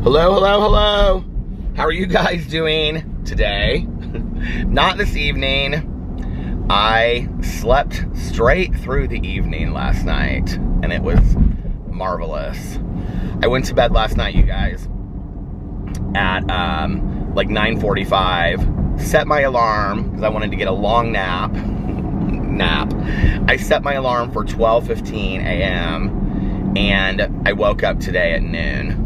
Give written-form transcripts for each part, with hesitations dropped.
Hello, hello, hello. How are you guys doing today? Not this evening. I slept straight through the evening last night, and it was marvelous. I went to bed last night, you guys, at like 9:45. Set my alarm because I wanted to get a long nap. I set my alarm for 12:15 a.m. and I woke up today at noon.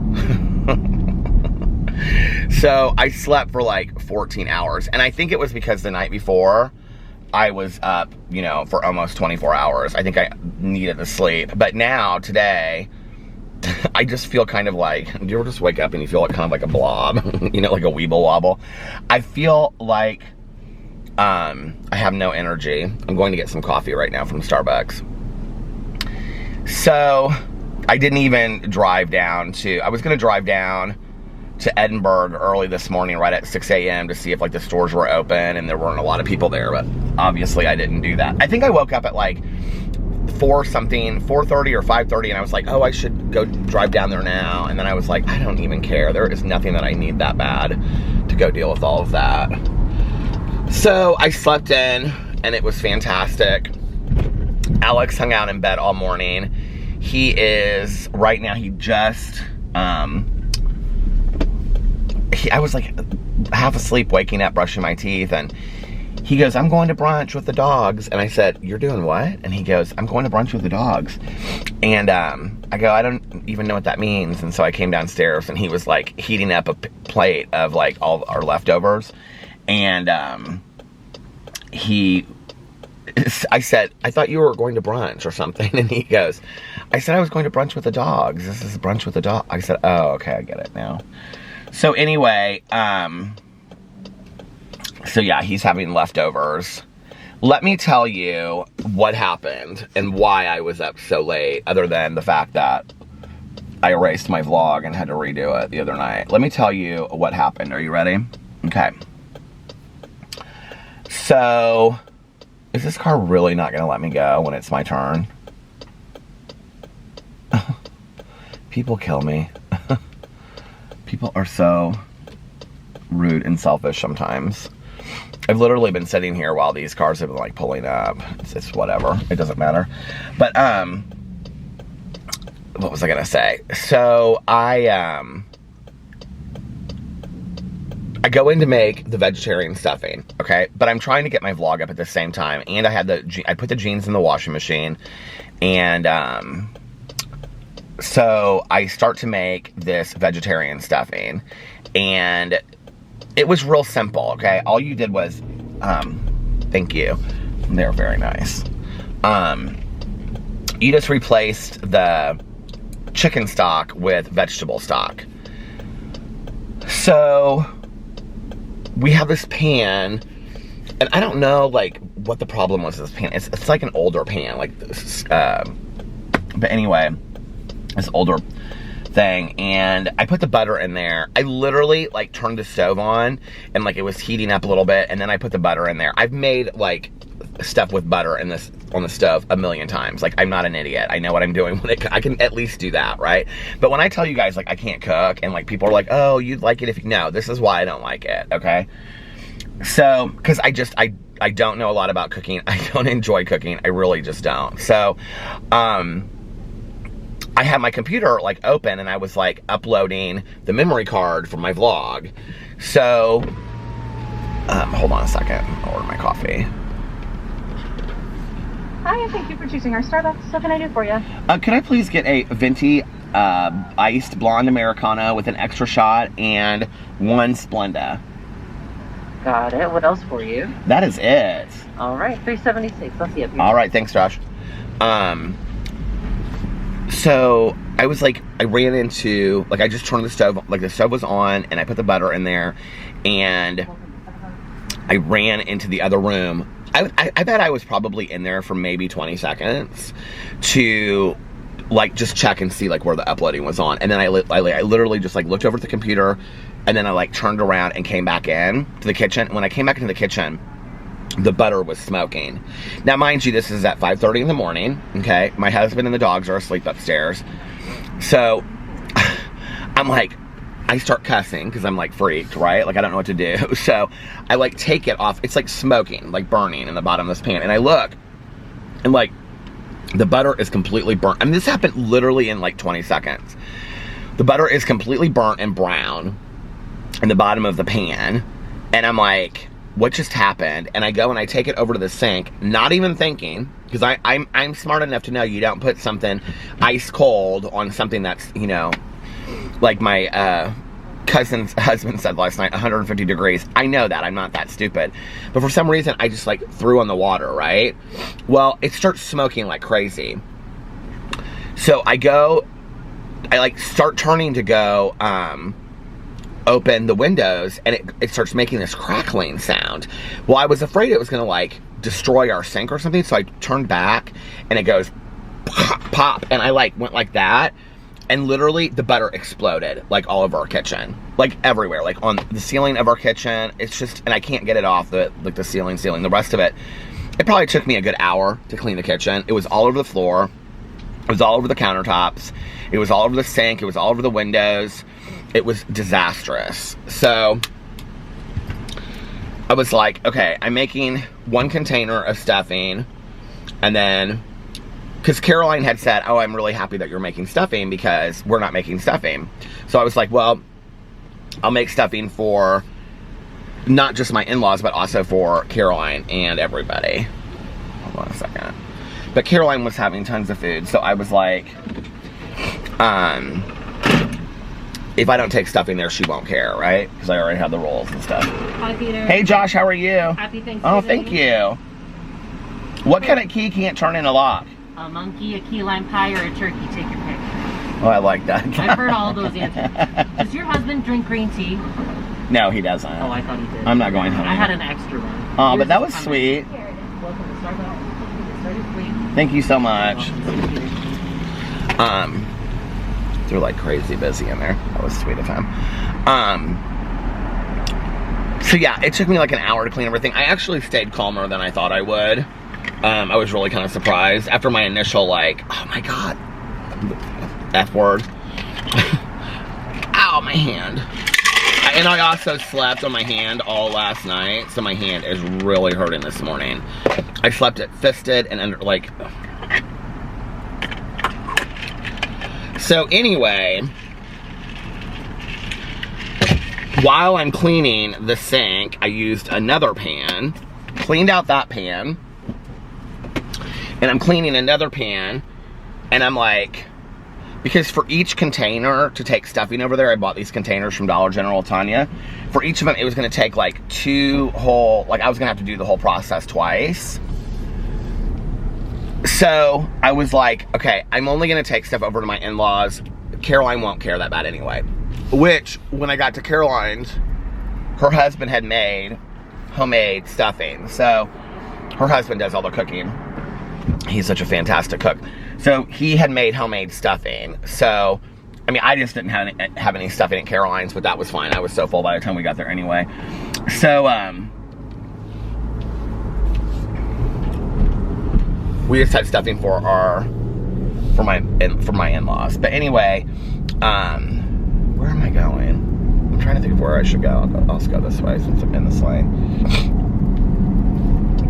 So I slept for like 14 hours, and I think it was because the night before I was up, you know, for almost 24 hours. I think I needed the sleep. But now, today, I just feel kind of like, do you ever just wake up and you feel like kind of like a blob? You know, like a weeble wobble? I feel like I have no energy. I'm going to get some coffee right now from Starbucks. So I didn't even drive down to, I was going to drive down to Edinburgh early this morning, right at 6 a.m. to see if like the stores were open, and there weren't a lot of people there, but obviously I didn't do that. I think I woke up at like 4:30 or 5:30, and I was like, oh, I should go drive down there now. And then I was like, I don't even care. There is nothing that I need that bad to go deal with all of that. So I slept in, and it was fantastic. Alex hung out in bed all morning. He is, right now, he just, I was like half asleep, waking up, brushing my teeth, and he goes, I'm going to brunch with the dogs. And I said, you're doing what? And he goes, I'm going to brunch with the dogs. And I go, I don't even know what that means. And so I came downstairs, and he was like heating up a plate of like all our leftovers. And I said, I thought you were going to brunch or something. And he goes, I said I was going to brunch with the dogs. This is brunch with the dog. I said, oh, okay, I get it now. So anyway, so yeah, he's having leftovers. Let me tell you what happened and why I was up so late, other than the fact that I erased my vlog and had to redo it the other night. Let me tell you what happened. Are you ready? Okay. So, is this car really not going to let me go when it's my turn? People kill me. People are so rude and selfish sometimes. I've literally been sitting here while these cars have been like pulling up. It's whatever. It doesn't matter. But, what was I gonna say? So I go in to make the vegetarian stuffing, okay? But I'm trying to get my vlog up at the same time. And I put the jeans in the washing machine. And, so I start to make this vegetarian stuffing, and it was real simple, okay? All you did was, thank you. They're very nice. You just replaced the chicken stock with vegetable stock. So we have this pan, and I don't know like what the problem was with this pan. It's like an older pan, like this, but anyway, this older thing, and I put the butter in there. I literally like turned the stove on, and like it was heating up a little bit, and then I put the butter in there. I've made like stuff with butter on the stove a million times. Like, I'm not an idiot. I know what I'm doing when I can at least do that, right? But when I tell you guys like I can't cook, and like people are like, oh, you'd like it if you, no, this is why I don't like it, okay? So, because I don't know a lot about cooking. I don't enjoy cooking. I really just don't. So, I had my computer like open, and I was like uploading the memory card for my vlog. So, hold on a second. I'll order my coffee. Hi, thank you for choosing our Starbucks. What can I do for you? Can I please get a venti iced blonde Americano with an extra shot and one Splenda? Got it. What else for you? That is it. All right, $3.76. Let's see it. All right, thanks, Josh. So I was like, I ran into, like, I just turned the stove, like the stove was on, and I put the butter in there, and I ran into the other room. I bet I was probably in there for maybe 20 seconds to like just check and see like where the uploading was on. And then I literally just like looked over at the computer, and then I like turned around and came back in to the kitchen. When I came back into the kitchen, the butter was smoking. Now, mind you, this is at 5:30 in the morning, okay? My husband and the dogs are asleep upstairs. So I'm like, I start cussing because I'm like freaked, right? Like I don't know what to do. So I like take it off. It's like smoking, like burning in the bottom of this pan. And I look and like the butter is completely burnt. I mean, this happened literally in like 20 seconds. The butter is completely burnt and brown in the bottom of the pan. And I'm like, what just happened? And I go and I take it over to the sink, not even thinking, because I'm smart enough to know you don't put something ice cold on something that's, you know, like my cousin's husband said last night, 150 degrees. I know that. I'm not that stupid. But for some reason, I just like threw on the water, right? Well, it starts smoking like crazy. So I like start turning to go open the windows, and it starts making this crackling sound. Well, I was afraid it was gonna like destroy our sink or something, so I turned back and it goes pop, pop, and I like went like that, and literally the butter exploded like all over our kitchen, like everywhere, like on the ceiling of our kitchen. It's just, and I can't get it off the ceiling. The rest of it probably took me a good hour to clean the kitchen. It was all over the floor, it was all over the countertops, it was all over the sink, it was all over the windows. It was disastrous. So I was like, okay, I'm making 1 container of stuffing, and then, because Caroline had said, oh, I'm really happy that you're making stuffing because we're not making stuffing. So I was like, well, I'll make stuffing for not just my in-laws, but also for Caroline and everybody. Hold on a second. But Caroline was having tons of food, so I was like, if I don't take stuffing there, she won't care, right? Because I already have the rolls and stuff. Hi, Peter. Hey, Josh, how are you? Happy Thanksgiving. Oh, thank you. What kind of key can't turn in a lock? A monkey, a key lime pie, or a turkey. Take your pick. Oh, I like that. I've heard all those answers. Does your husband drink green tea? No, he doesn't. Oh, I thought he did. I'm not going home. I had an extra one. Oh, but that was sweet. Here it is. Welcome to Starbucks. Started sweet. Thank you so much. Welcome. They're like crazy busy in there. That was sweet of him. So yeah, it took me like an hour to clean everything. I actually stayed calmer than I thought I would. I was really kind of surprised after my initial like, oh my God, F word. Ow, my hand. And I also slept on my hand all last night, so my hand is really hurting this morning. I slept it fisted and under, like... So anyway, while I'm cleaning the sink, I used another pan, cleaned out that pan, and I'm cleaning another pan, and I'm like, because for each container to take stuffing over there, I bought these containers from Dollar General, Tanya. For each of them, it was gonna take like 2 whole, like I was gonna have to do the whole process twice. So I was like, okay, I'm only gonna take stuff over to my in-laws. Caroline won't care that bad anyway. Which, when I got to Caroline's, her husband had made homemade stuffing. So her husband does all the cooking. He's such a fantastic cook. So he had made homemade stuffing. So, I mean, I just didn't have any stuffing at Caroline's, but that was fine. I was so full by the time we got there anyway. So, we just had stuffing for my in-laws. But anyway, where am I going? I'm trying to think of where I should go. I'll just go this way since I'm in this lane.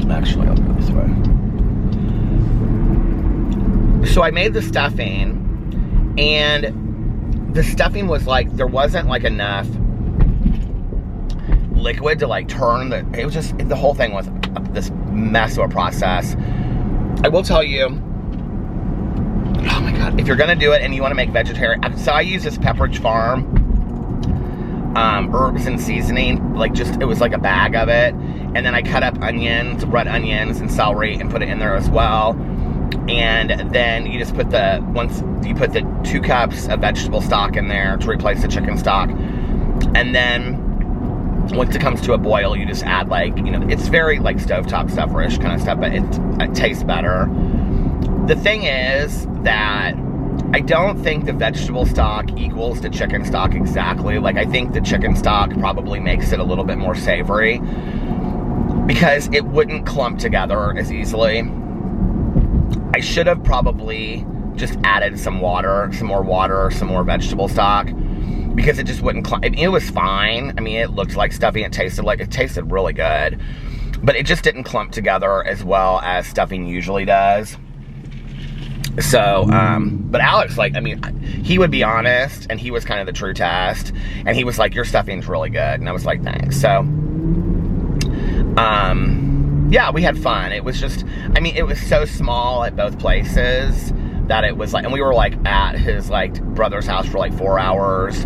Actually, I'll go this way. So I made the stuffing, and the stuffing was like, there wasn't like enough liquid to like turn the, it was just, the whole thing was this mess of a process. I will tell you, oh my God, if you're gonna do it and you wanna make vegetarian, so I use this Pepperidge Farm herbs and seasoning, like just, it was like a bag of it, and then I cut up onions, red onions and celery and put it in there as well. And then you just put once you put the 2 cups of vegetable stock in there to replace the chicken stock. And then once it comes to a boil, you just add like, you know, it's very like stovetop stuffer-ish kind of stuff, but it tastes better. The thing is that I don't think the vegetable stock equals the chicken stock exactly. Like, I think the chicken stock probably makes it a little bit more savory because it wouldn't clump together as easily. I should have probably just added some water, some more vegetable stock, because it just wouldn't clump. It was fine. I mean, it looked like stuffing. It tasted really good, but it just didn't clump together as well as stuffing usually does. So, but Alex, like, I mean, he would be honest, and he was kind of the true test, and he was like, your stuffing's really good, and I was like, thanks. So, yeah, we had fun. It was just, I mean, it was so small at both places that it was like, and we were like at his like brother's house for like 4 hours,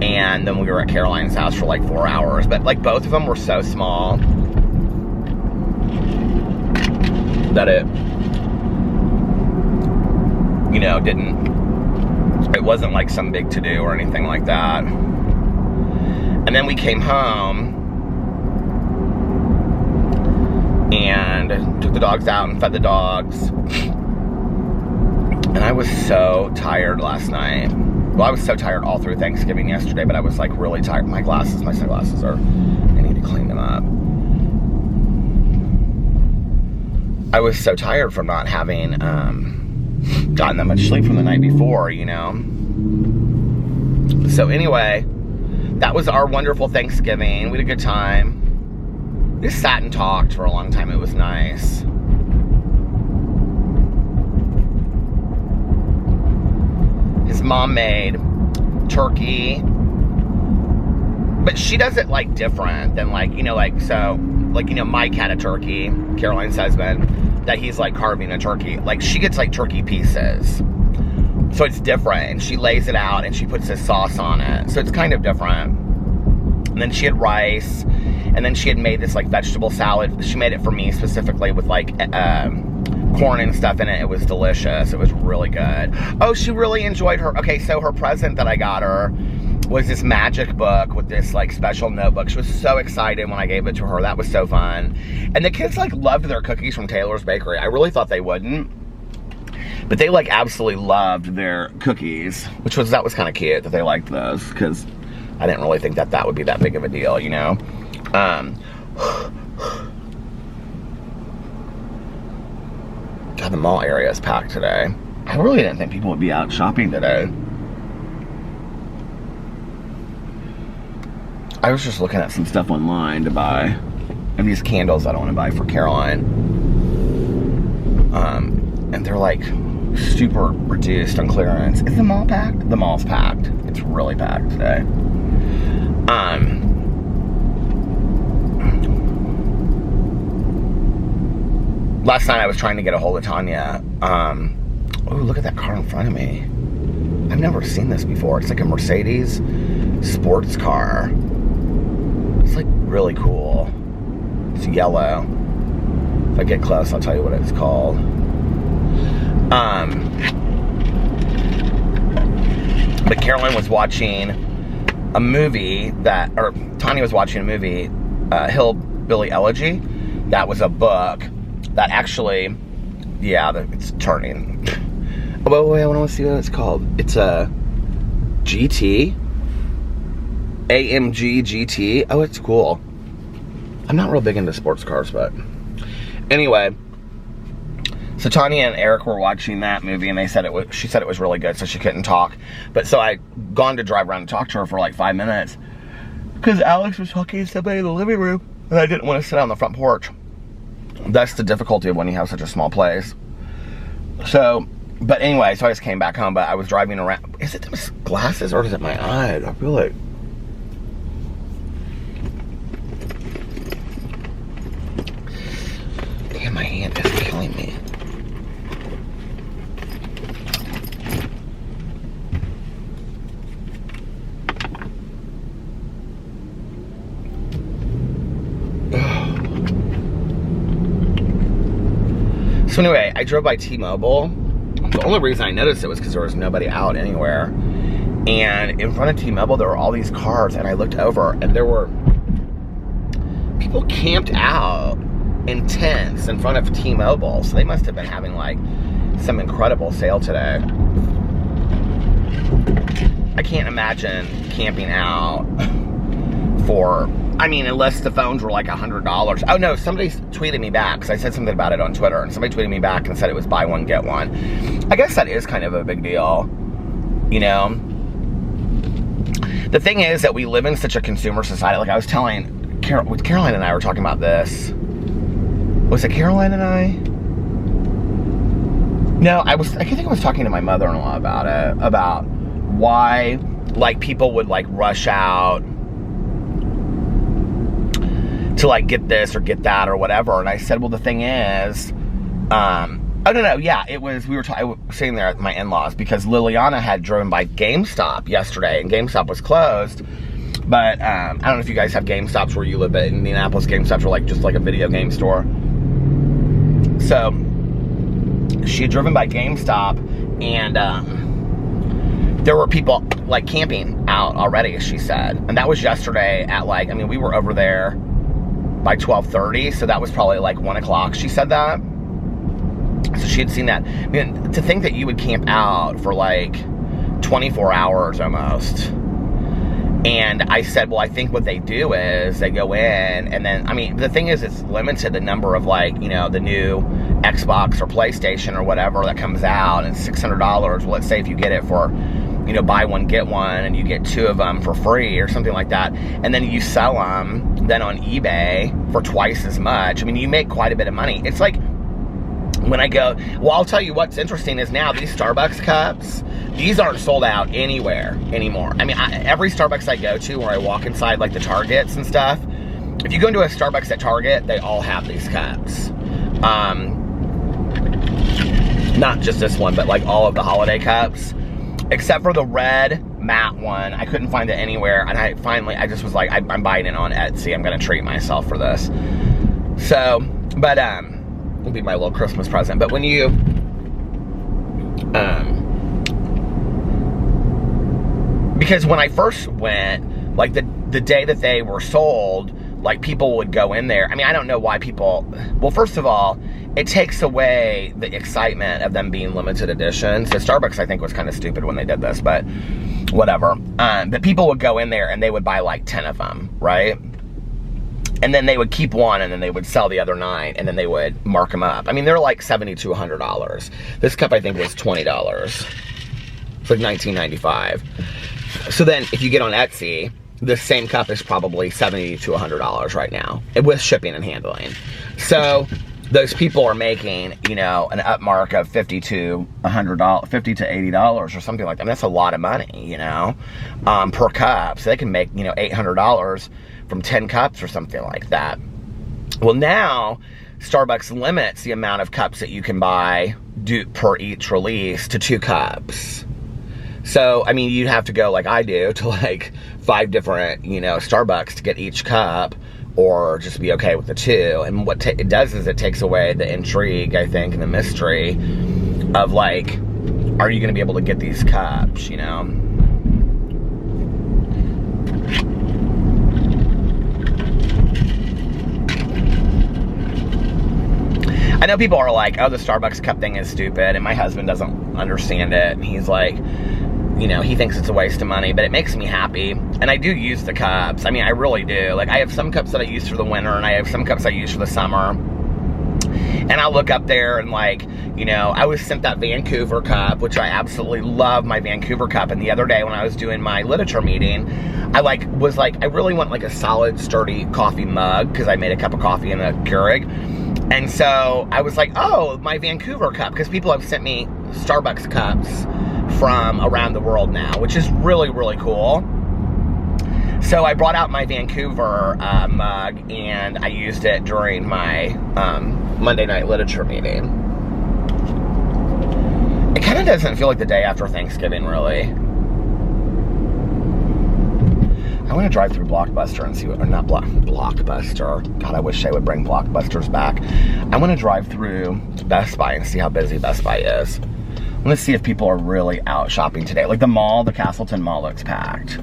and then we were at Caroline's house for like 4 hours, but like both of them were so small that it, you know, it wasn't like some big to-do or anything like that. And then we came home and took the dogs out and fed the dogs. And I was so tired last night. Well, I was so tired all through Thanksgiving yesterday, but I was like really tired. My sunglasses I need to clean them up. I was so tired from not having gotten that much sleep from the night before, you know. So anyway, that was our wonderful Thanksgiving. We had a good time. We just sat and talked for a long time. It was nice. His mom made turkey, but she does it like different than like, you know, like, so like, you know, Mike had a turkey, Caroline's husband, that he's like carving a turkey. Like, she gets like turkey pieces, so it's different, and she lays it out and she puts this sauce on it, so it's kind of different. And then she had rice, and then she had made this like vegetable salad. She made it for me specifically with like corn and stuff in it. It was delicious. It was really good. Oh, she really enjoyed her, okay, so her present that I got her was this magic book with this like special notebook. She was so excited when I gave it to her. That was so fun. And the kids like loved their cookies from Taylor's Bakery. I really thought they wouldn't, but they like absolutely loved their cookies, that was kind of cute that they liked those, because I didn't really think that would be that big of a deal, you know. God, the mall area is packed today. I really didn't think people would be out shopping today. I was just looking at some stuff online to buy. And these candles I don't want to buy for Caroline. And they're like super reduced on clearance. Is the mall packed? The mall's packed. It's really packed today. Last night I was trying to get a hold of Tanya. Oh, look at that car in front of me. I've never seen this before. It's like a Mercedes sports car. It's like really cool. It's yellow. If I get close, I'll tell you what it's called. But Caroline was watching a movie Tanya was watching a movie, Hillbilly Elegy. That was a book that actually, yeah, it's turning. Oh, wait, I want to see what it's called. It's a GT. AMG GT. Oh, it's cool. I'm not real big into sports cars, but anyway. So Tanya and Eric were watching that movie, and she said it was really good, so she couldn't talk. But so I gone to drive around and talk to her for like 5 minutes, because Alex was talking to somebody in the living room, and I didn't want to sit on the front porch. That's the difficulty of when you have such a small place. So, but anyway, so I just came back home, but I was driving around. Is it the glasses or is it my eyes? I feel like. Damn, my hand is killing me. So anyway, I drove by T-Mobile. The only reason I noticed it was because there was nobody out anywhere. And in front of T-Mobile, there were all these cars, and I looked over, and there were people camped out in tents in front of T-Mobile. So they must have been having like some incredible sale today. I can't imagine camping out for, I mean, unless the phones were like $100. Oh no, somebody tweeted me back, because I said something about it on Twitter, and somebody tweeted me back and said it was buy one, get one. I guess that is kind of a big deal, you know? The thing is that we live in such a consumer society. Like I was telling Caroline and I were talking about this. Was it Caroline and I? No, I think I was talking to my mother-in-law about it, about why like people would like rush out to like get this or get that or whatever. And I said, well, the thing is, oh no, yeah, I was sitting there at my in-laws because Liliana had driven by GameStop yesterday, and GameStop was closed. But I don't know if you guys have GameStops where you live, but in Indianapolis, GameStops are like just like a video game store. So she had driven by GameStop, and there were people like camping out already, she said, and that was yesterday at like, I mean, we were over there by 12:30, so that was probably like 1 o'clock. She said that. So she had seen that. I mean, to think that you would camp out for like 24 hours almost. And I said, well, I think what they do is they go in and then, I mean, the thing is it's limited the number of like, you know, the new Xbox or PlayStation or whatever that comes out, and it's $600. Well, let's say if you get it for, you know, buy one, get one, and you get 2 of them for free or something like that. And then you sell them then on eBay for twice as much. I mean, you make quite a bit of money. It's like, when I go, well, I'll tell you what's interesting is now these Starbucks cups, these aren't sold out anywhere anymore. I mean, every Starbucks I go to where I walk inside like the Targets and stuff, if you go into a Starbucks at Target, they all have these cups. Not just this one, but like all of the holiday cups, except for the red matte one. I couldn't find it anywhere, and I just was like, I'm buying it on Etsy. I'm gonna treat myself for this. So, but will be my little Christmas present. But when you because when I first went, like the day that they were sold, like people would go in there. I mean, I don't know why people, well, first of all, it takes away the excitement of them being limited edition. So Starbucks, I think, was kind of stupid when they did this, but whatever. But people would go in there and they would buy like 10 of them, right? And then they would keep one, and then they would sell the other 9, and then they would mark them up. I mean, they're like $70 to $100. This cup, I think, was $20. It's like $19.95. So then, if you get on Etsy, this same cup is probably $70 to $100 right now, with shipping and handling. So those people are making, you know, an upmark of $50 to $100, $50 to $80 or something like that. I mean, that's a lot of money, you know, per cup. So they can make, you know, $800 from 10 cups or something like that. Well, now Starbucks limits the amount of cups that you can buy per each release to 2 cups. So, I mean, you'd have to go like I do to like 5 different, you know, Starbucks to get each cup, or just be okay with the 2. And what it does is it takes away the intrigue, I think, and the mystery of like, are you going to be able to get these cups, you know? I know people are like, oh, the Starbucks cup thing is stupid, and my husband doesn't understand it, and he's like, you know, he thinks it's a waste of money, but it makes me happy, and I do use the cups. I mean, I really do. Like, I have some cups that I use for the winter, and I have some cups I use for the summer, and I look up there, and like, you know, I was sent that Vancouver cup, which I absolutely love my Vancouver cup, and the other day when I was doing my literature meeting, I was like, I really want like a solid, sturdy coffee mug, because I made a cup of coffee in the Keurig. And so I was like, oh, my Vancouver cup, because people have sent me Starbucks cups from around the world now, which is really, really cool. So I brought out my Vancouver mug, and I used it during my Monday night literature meeting. It kind of doesn't feel like the day after Thanksgiving, really. I want to drive through Blockbuster and see what, or not Blockbuster. God, I wish they would bring Blockbusters back. I want to drive through Best Buy and see how busy Best Buy is. Let's see if people are really out shopping today. Like the mall, the Castleton Mall looks packed.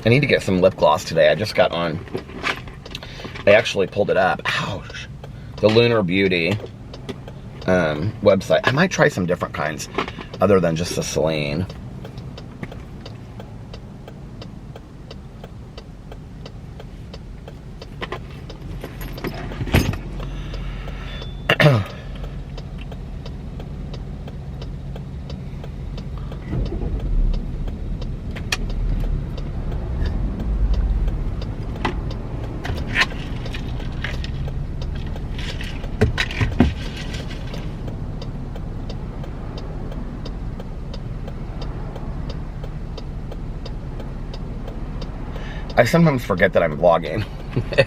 I need to get some lip gloss today. I just got on, I actually pulled it up. Ouch. The Lunar Beauty website. I might try some different kinds other than just the Celine. I sometimes forget that I'm vlogging.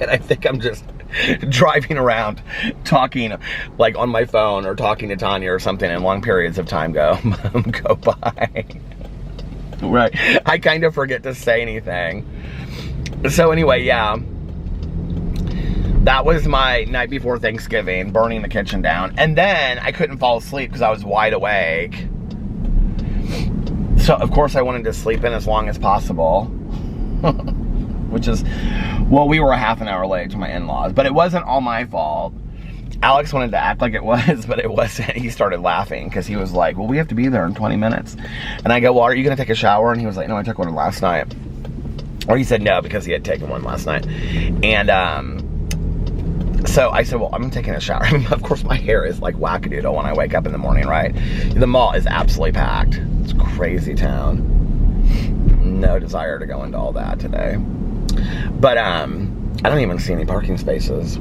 And I think I'm just driving around talking like on my phone or talking to Tanya or something, and long periods of time go by. Right. I kind of forget to say anything. So anyway, yeah. That was my night before Thanksgiving, burning the kitchen down. And then I couldn't fall asleep because I was wide awake. So, of course, I wanted to sleep in as long as possible. Which is, well, we were a half an hour late to my in-laws. But it wasn't all my fault. Alex wanted to act like it was, but it wasn't. He started laughing because he was like, well, we have to be there in 20 minutes. And I go, well, are you going to take a shower? And he was like, no, I took one last night. Or he said no because he had taken one last night. And, so I said, well, I'm taking a shower. I mean, of course, my hair is like wackadoodle when I wake up in the morning, right? The mall is absolutely packed. It's a crazy town. No desire to go into all that today. But I don't even see any parking spaces.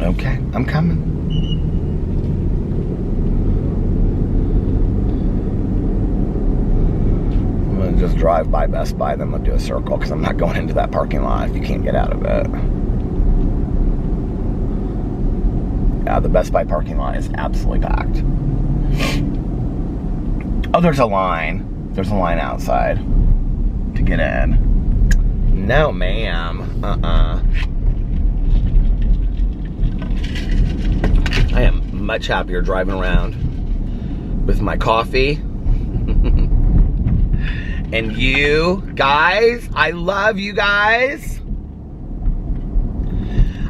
Okay, I'm coming. I'm gonna just drive by Best Buy, then we'll do a circle because I'm not going into that parking lot if you can't get out of it. Yeah, the Best Buy parking lot is absolutely packed. Oh, there's a line. There's a line outside to get in. No, ma'am. I am much happier driving around with my coffee. And you guys, I love you guys.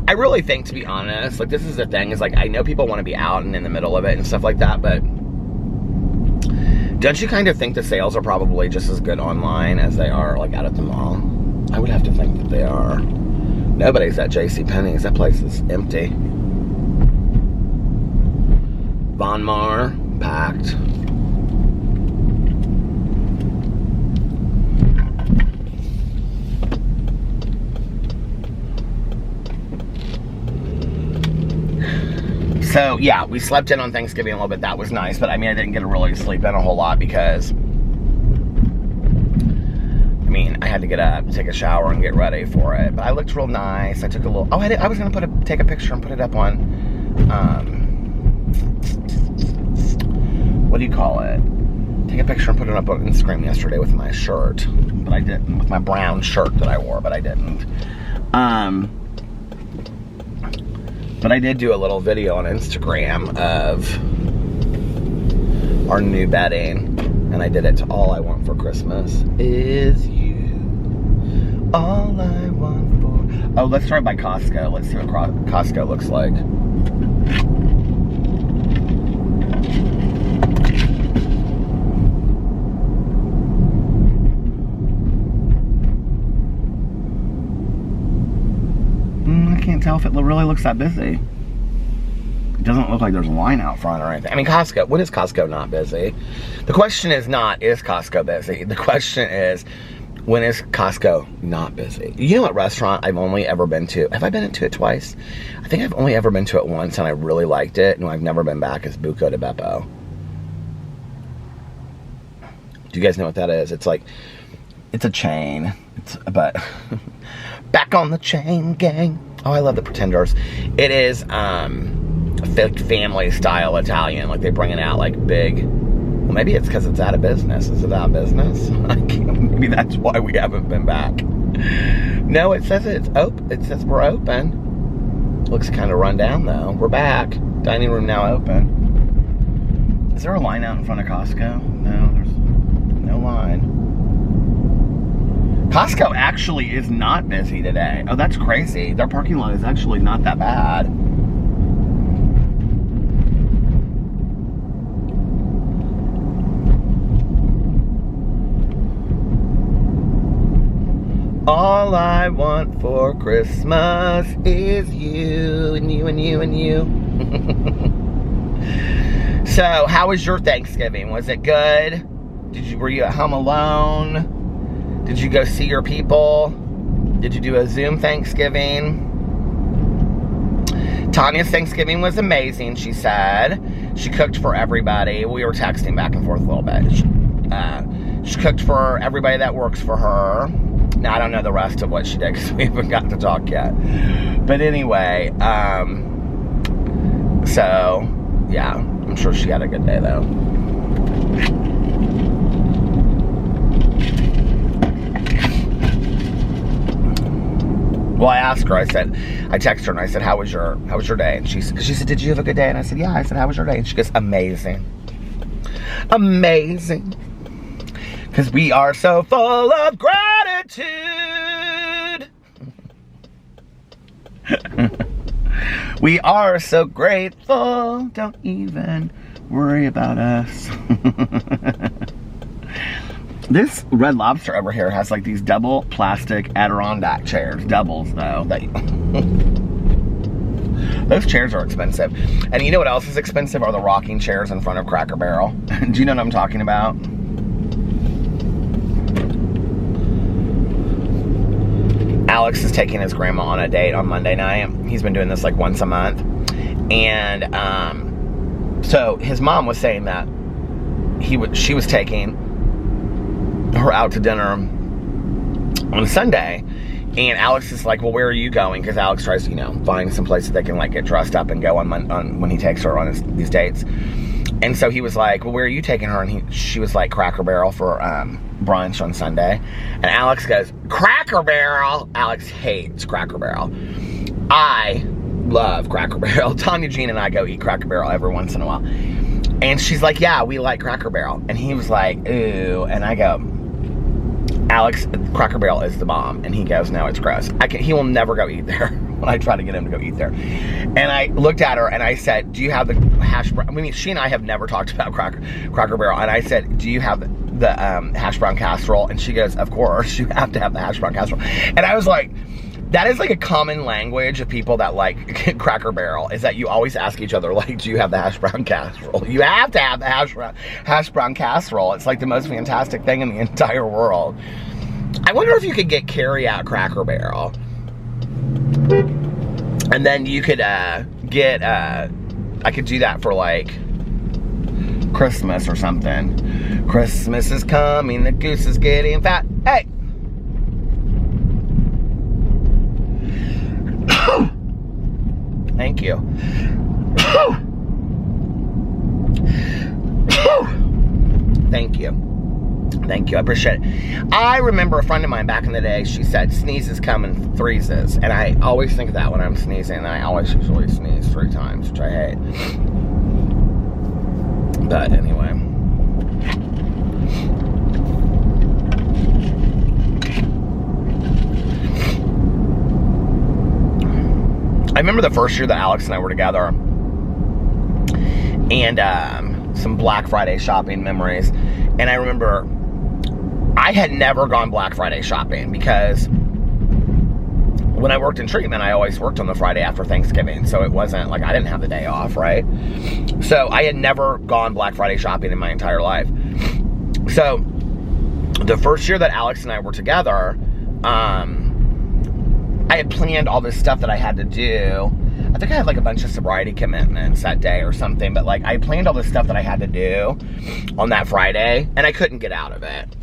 I really think, to be honest, like, this is the thing, is like, I know people want to be out and in the middle of it and stuff like that, but don't you kind of think the sales are probably just as good online as they are, like, out at the mall? I would have to think that they are. Nobody's at JCPenney's. That place is empty. Von Maur, packed. So, yeah, we slept in on Thanksgiving a little bit. That was nice. But, I mean, I didn't get to really sleep in a whole lot because, I mean, I had to get up, take a shower, and get ready for it. But I looked real nice. I took a little... Oh, I was going to take a picture and put it up on... what do you call it? Take a picture and put it up on Instagram yesterday with my shirt. But I didn't. With my brown shirt that I wore, but I didn't. But I did do a little video on Instagram of our new bedding. And I did it to All I Want for Christmas Is You. All I want for... Oh, let's start by Costco. Let's see what Costco looks like. I can't tell if it really looks that busy. It doesn't look like there's a line out front or anything. I mean, Costco, when is Costco not busy? The question is not, is Costco busy? The question is, when is Costco not busy? You know what restaurant I've only ever been to? Have I been to it twice? I think I've only ever been to it once and I really liked it. No, I've never been back. It's Buco de Beppo. Do you guys know what that is? It's like, it's a chain. But back on the chain gang. Oh, I love the Pretenders. It is family style Italian. Like, they bring it out like big. Well, maybe it's because it's out of business. Is it out of business? Maybe that's why we haven't been back. No, it says it's open. It says we're open. Looks kind of run down though. We're back. Dining room now open. Is there a line out in front of Costco? No, there's no line. Costco actually is not busy today. Oh, that's crazy. Their parking lot is actually not that bad. All I want for Christmas is you and you and you and you. So, how was your Thanksgiving? Was it good? Were you at home alone? Did you go see your people? Did you do a Zoom Thanksgiving? Tanya's Thanksgiving was amazing, she said. She cooked for everybody. We were texting back and forth a little bit. she cooked for everybody that works for her. Now, I don't know the rest of what she did because we haven't got to talk yet. But anyway, so, yeah, I'm sure she had a good day, though. Well, I asked her, I texted her and I said, how was your day? And she said, did you have a good day? And I said, yeah. I said, how was your day? And she goes, amazing. Amazing. Because we are so full of gratitude. We are so grateful. Don't even worry about us. This Red Lobster over here has like these double plastic Adirondack chairs. Doubles though. Those chairs are expensive. And you know what else is expensive? Are the rocking chairs in front of Cracker Barrel. Do you know what I'm talking about? Alex is taking his grandma on a date on Monday night. He's been doing this like once a month. And so his mom was saying that she was taking her out to dinner on Sunday, and Alex is like, well, where are you going? Because Alex tries to, you know, find some place that they can like get dressed up and go on when he takes her on these dates. And so he was like, well, where are you taking her? And she was like, Cracker Barrel for brunch on Sunday. And Alex goes, Cracker Barrel? Alex hates Cracker Barrel. I love Cracker Barrel. Tanya Jean and I go eat Cracker Barrel every once in a while. And she's like, yeah, we like Cracker Barrel. And he was like, ooh. And I go, Alex, Cracker Barrel is the bomb. And he goes, no, it's gross. He will never go eat there when I try to get him to go eat there. And I looked at her and I said, do you have the hash brown? I mean, she and I have never talked about Cracker Barrel. And I said, do you have the hash brown casserole? And she goes, of course, you have to have the hash brown casserole. And I was like, that is like a common language of people that like Cracker Barrel, is that you always ask each other, like, do you have the hash brown casserole? You have to have the hash brown casserole. It's like the most fantastic thing in the entire world. I wonder if you could get carry-out Cracker Barrel. And then you could I could do that for like Christmas or something. Christmas is coming, the goose is getting fat. Hey! Thank you. Thank you. Thank you. I appreciate it. I remember a friend of mine back in the day, she said, sneezes come in threeses. And I always think of that when I'm sneezing. And I always usually sneeze 3 times, which I hate. But anyway. I remember the first year that Alex and I were together, and some Black Friday shopping memories. And I remember I had never gone Black Friday shopping because when I worked in treatment, I always worked on the Friday after Thanksgiving. So it wasn't like I didn't have the day off, right? So I had never gone Black Friday shopping in my entire life. So the first year that Alex and I were together, I had planned all this stuff that I had to do. I think I had like a bunch of sobriety commitments that day or something, but like I planned all this stuff that I had to do on that Friday, and I couldn't get out of it.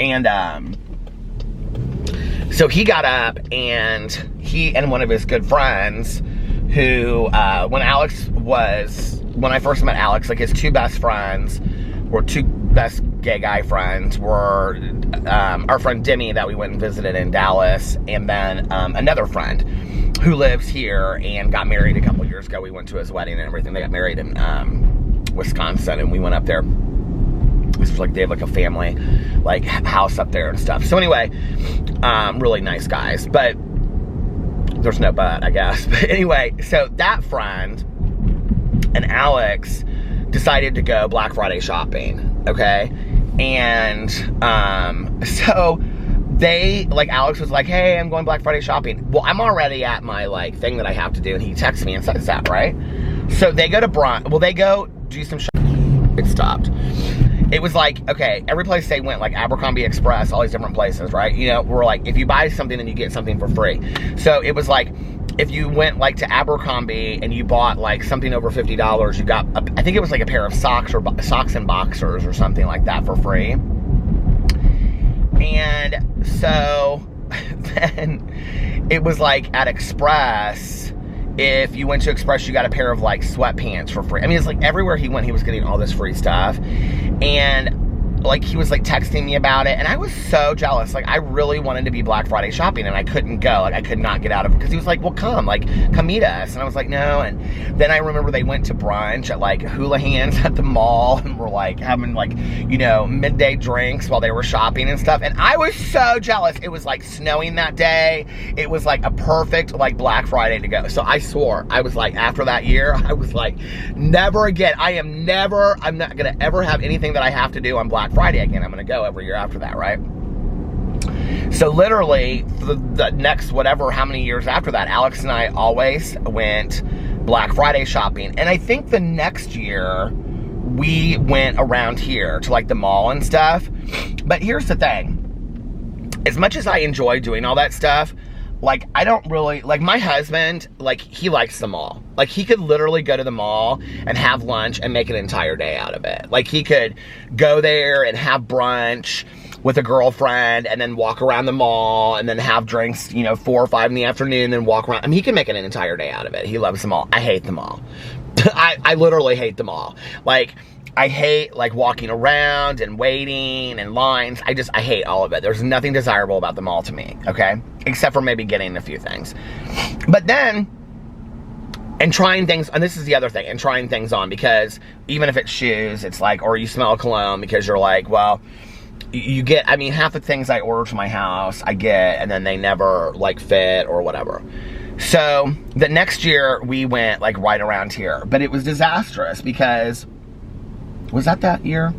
And so he got up, and he and one of his good friends, who when I first met Alex, like his 2 best friends, or 2 best gay guy friends, were our friend Demi that we went and visited in Dallas, and then another friend who lives here and got married a couple years ago. We went to his wedding and everything. They got married in Wisconsin, and we went up there. This was like, they have like a family like house up there and stuff. So anyway, really nice guys, but there's no but, I guess. But anyway, so that friend and Alex decided to go Black Friday shopping, okay? And so they, like, Alex was like, hey, I'm going Black Friday shopping. Well, I'm already at my like thing that I have to do, and he texts me and says that, right? So they go to they go do some shopping. It stopped. It was like, okay, every place they went, like Abercrombie Express, all these different places, right? You know, we're like, if you buy something, then you get something for free. So it was like, if you went like to Abercrombie and you bought like something over $50, you got, I think it was like a pair of socks or socks and boxers or something like that for free. And so then it was like at Express, if you went to Express, you got a pair of like sweatpants for free. I mean, it's like everywhere he went, he was getting all this free stuff. And like, he was like texting me about it, and I was so jealous. Like, I really wanted to be Black Friday shopping, and I couldn't go. Like, I could not get out of it, because he was like, well, come meet us. And I was like, no. And then I remember they went to brunch at like Houlihan's at the mall, and were like having like, you know, midday drinks while they were shopping and stuff. And I was so jealous. It was like snowing that day. It was like a perfect like Black Friday to go. So I swore, I was like, after that year, I was like, never again. I'm not gonna ever have anything that I have to do on Black Friday again. I'm gonna go every year after that, right? So literally, the next whatever, how many years after that, Alex and I always went Black Friday shopping. And I think the next year, we went around here to like the mall and stuff. But here's the thing. As much as I enjoy doing all that stuff, like, I don't really, like, my husband, like, he likes the mall. Like, he could literally go to the mall and have lunch and make an entire day out of it. Like, he could go there and have brunch with a girlfriend and then walk around the mall and then have drinks, you know, 4 or 5 in the afternoon and then walk around. I mean, he can make an entire day out of it. He loves the mall. I hate the mall. I literally hate the mall. Like, I hate like walking around and waiting and lines. I hate all of it. There's nothing desirable about the mall to me, okay? Except for maybe getting a few things. But then, and trying things, and this is the other thing, and trying things on, because even if it's shoes, it's like, or you smell cologne, because you're like, well, you get, I mean, half the things I order to my house, I get, and then they never like fit or whatever. So the next year we went like right around here, but it was disastrous because, was that year?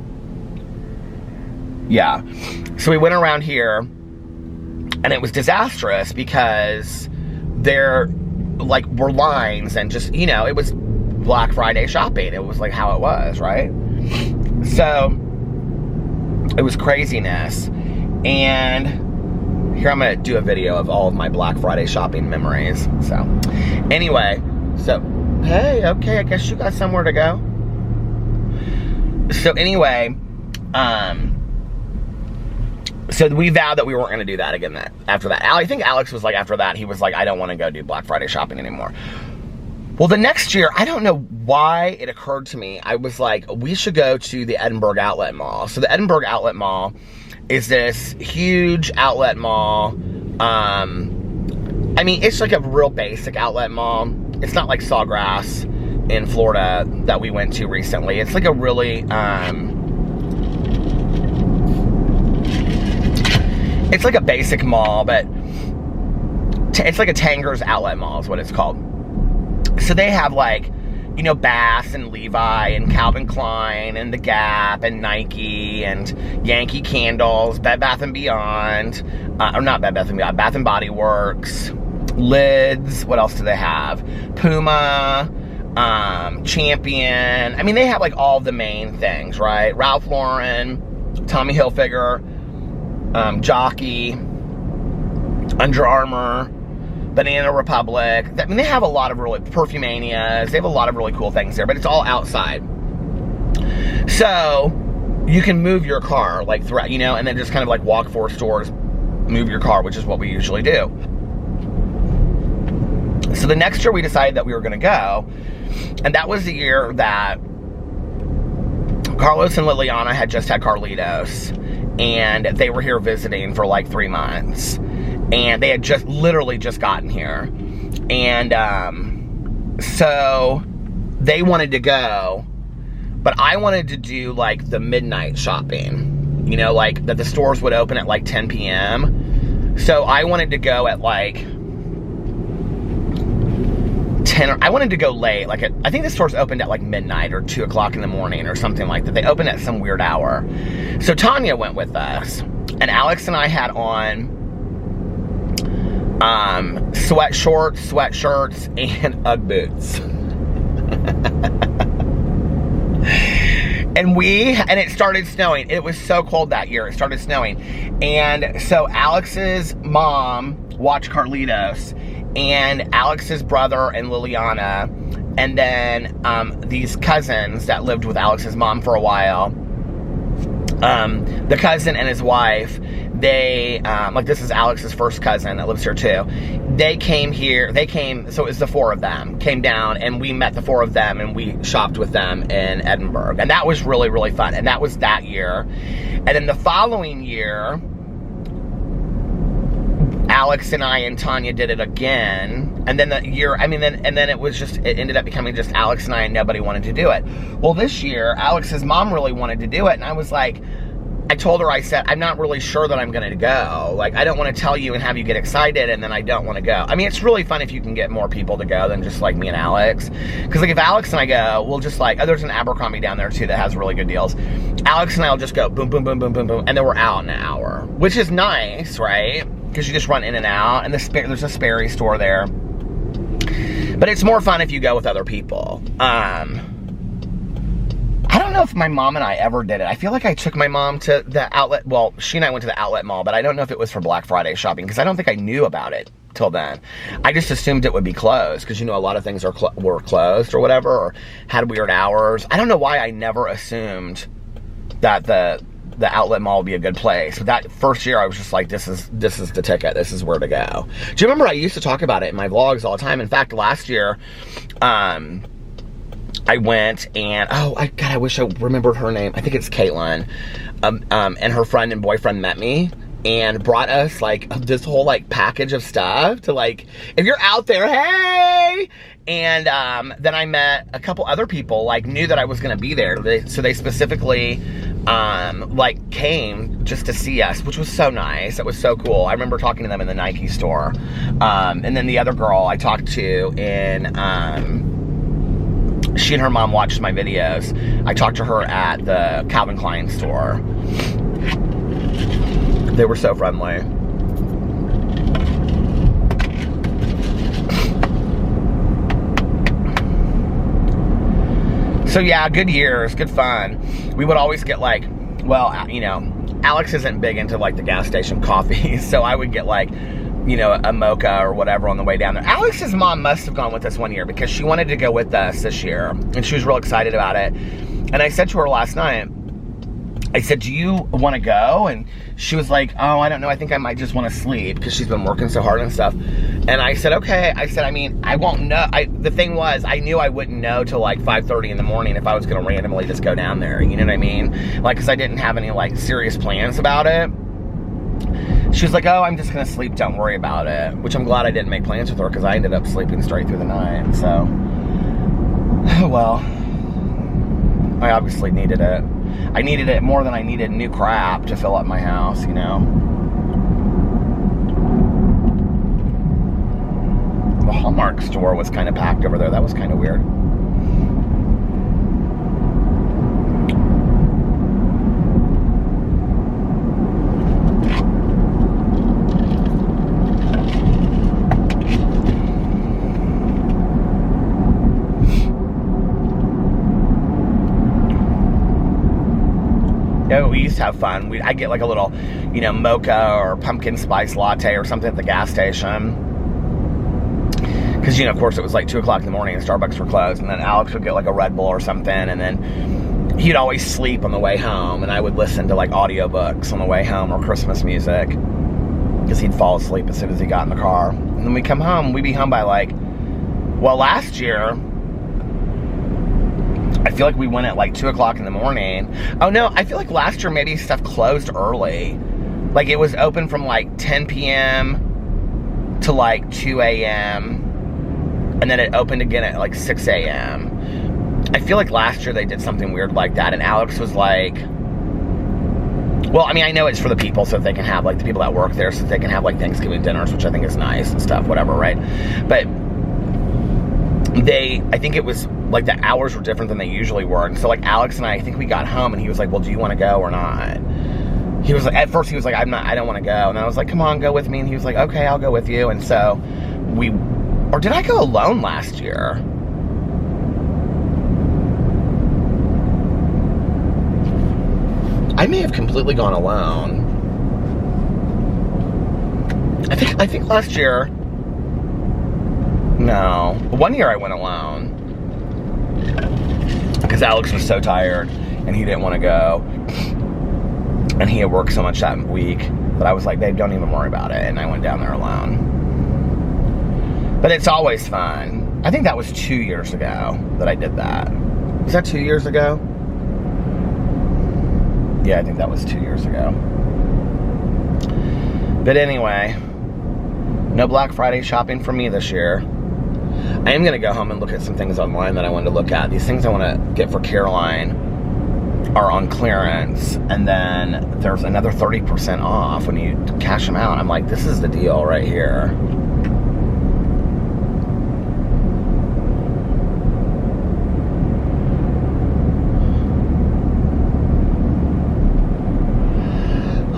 Yeah. So we went around here, and it was disastrous because there like were lines and just, you know, it was Black Friday shopping. It was like how it was, right? So it was craziness. And here I'm gonna do a video of all of my Black Friday shopping memories. So anyway, so hey, okay, I guess you got somewhere to go. So anyway, so we vowed that we weren't going to do that again after that. I think Alex was like, after that, he was like, I don't want to go do Black Friday shopping anymore. Well, the next year, I don't know why it occurred to me. I was like, we should go to the Edinburgh Outlet Mall. So the Edinburgh Outlet Mall is this huge outlet mall. I mean, it's like a real basic outlet mall. It's not like Sawgrass in Florida that we went to recently. It's like a really, it's like a basic mall, but it's like a Tanger's outlet mall is what it's called. So they have like, you know, Bass and Levi and Calvin Klein and The Gap and Nike and Yankee Candles, Bed Bath & Beyond, or not Bed Bath & Beyond, Bath & Body Works, Lids, what else do they have? Puma, Champion. I mean, they have like all the main things, right? Ralph Lauren, Tommy Hilfiger, Jockey, Under Armour, Banana Republic. I mean, they have a lot of really, Perfumanias. They have a lot of really cool things there, but it's all outside. So you can move your car like throughout, you know, and then just kind of like walk 4 stores, move your car, which is what we usually do. So the next year we decided that we were going to go, and that was the year that Carlos and Liliana had just had Carlitos, and they were here visiting for like 3 months, and they had just literally just gotten here, and so they wanted to go, but I wanted to do like the midnight shopping, you know, like that the stores would open at like 10 p.m. So I wanted to go at like 10, I wanted to go late, like I think the stores opened at like midnight or 2 o'clock in the morning or something like that. They opened at some weird hour. So Tanya went with us, and Alex and I had on sweatshirts, and Ugg boots. And it started snowing. It was so cold that year. It started snowing. And so Alex's mom watched Carlitos, and Alex's brother and Liliana, and then these cousins that lived with Alex's mom for a while. The cousin and his wife, they, like this is Alex's first cousin that lives here too. They came here, so it was the 4 of them, came down, and we met the 4 of them, and we shopped with them in Edinburgh. And that was really, really fun. And that was that year. And then the following year, Alex and I and Tanya did it again. And then the year, I mean, then it was just, it ended up becoming just Alex and I, and nobody wanted to do it. Well, this year, Alex's mom really wanted to do it. And I was like, I told her, I said, I'm not really sure that I'm going to go. Like, I don't want to tell you and have you get excited and then I don't want to go. I mean, it's really fun if you can get more people to go than just like me and Alex. Because like if Alex and I go, we'll just like, oh, there's an Abercrombie down there too that has really good deals. Alex and I will just go boom, boom, boom, boom, boom, boom. And then we're out in an hour, which is nice, right? Because you just run in and out. And there's a Sperry store there. But it's more fun if you go with other people. I don't know if my mom and I ever did it. I feel like I took my mom to the outlet. Well, she and I went to the outlet mall, but I don't know if it was for Black Friday shopping because I don't think I knew about it till then. I just assumed it would be closed because, you know, a lot of things were closed or whatever, or had weird hours. I don't know why I never assumed that the outlet mall would be a good place. But that first year I was just like, this is the ticket. This is where to go. Do you remember I used to talk about it in my vlogs all the time? In fact, last year, I went and, God, I wish I remembered her name. I think it's Caitlin. And her friend and boyfriend met me and brought us like this whole like package of stuff to like, if you're out there, hey! And then I met a couple other people, like knew that I was gonna be there. So they specifically like came just to see us, which was so nice. It was so cool. I remember talking to them in the Nike store. And then the other girl I talked to in, she and her mom watched my videos. I talked to her at the Calvin Klein store. They were so friendly. So yeah, good years, good fun. We would always get like, well, you know, Alex isn't big into like the gas station coffee, so I would get like, you know, a mocha or whatever on the way down there. Alex's mom must have gone with us one year because she wanted to go with us this year. And she was real excited about it. And I said to her last night, I said, do you want to go? And she was like, oh, I don't know. I think I might just want to sleep because she's been working so hard and stuff. And I said, okay. I said, I mean, I won't know. The thing was, I knew I wouldn't know till like 5:30 in the morning if I was going to randomly just go down there. You know what I mean? Like, because I didn't have any like serious plans about it. She was like, oh, I'm just going to sleep, don't worry about it. Which I'm glad I didn't make plans with her because I ended up sleeping straight through the night. So, well, I obviously needed it. I needed it more than I needed new crap to fill up my house, you know. The Hallmark store was kind of packed over there. That was kind of weird. We used to have fun. I'd get like a little, you know, mocha or pumpkin spice latte or something at the gas station. Because, you know, of course it was like 2 o'clock in the morning and Starbucks were closed. And then Alex would get like a Red Bull or something. And then he'd always sleep on the way home. And I would listen to like audiobooks on the way home or Christmas music. Because he'd fall asleep as soon as he got in the car. And then we'd come home. We'd be home by like, well, last year, I feel like we went at like 2 o'clock in the morning. Oh no, I feel like last year maybe stuff closed early. Like it was open from like 10 p.m. to like 2 a.m. And then it opened again at like 6 a.m. I feel like last year they did something weird like that. And Alex was like, well, I mean, I know it's for the people so that they can have like the people that work there so that they can have like Thanksgiving dinners, which I think is nice and stuff, whatever, right? But I think it was like the hours were different than they usually were. And so like Alex and I think we got home and he was like, well, do you want to go or not? He was like, at first he was like, I don't want to go. And I was like, come on, go with me. And he was like, okay, I'll go with you. And so or did I go alone last year? I may have completely gone alone. I think last year, No. One year I went alone. Because Alex was so tired and he didn't want to go. And he had worked so much that week. But I was like, babe, don't even worry about it. And I went down there alone. But it's always fun. I think that was 2 years ago that I did that. Was that 2 years ago? Yeah, I think that was 2 years ago. But anyway, no Black Friday shopping for me this year. I am going to go home and look at some things online that I wanted to look at. These things I want to get for Caroline are on clearance, and then there's another 30% off when you cash them out. I'm like, this is the deal right here.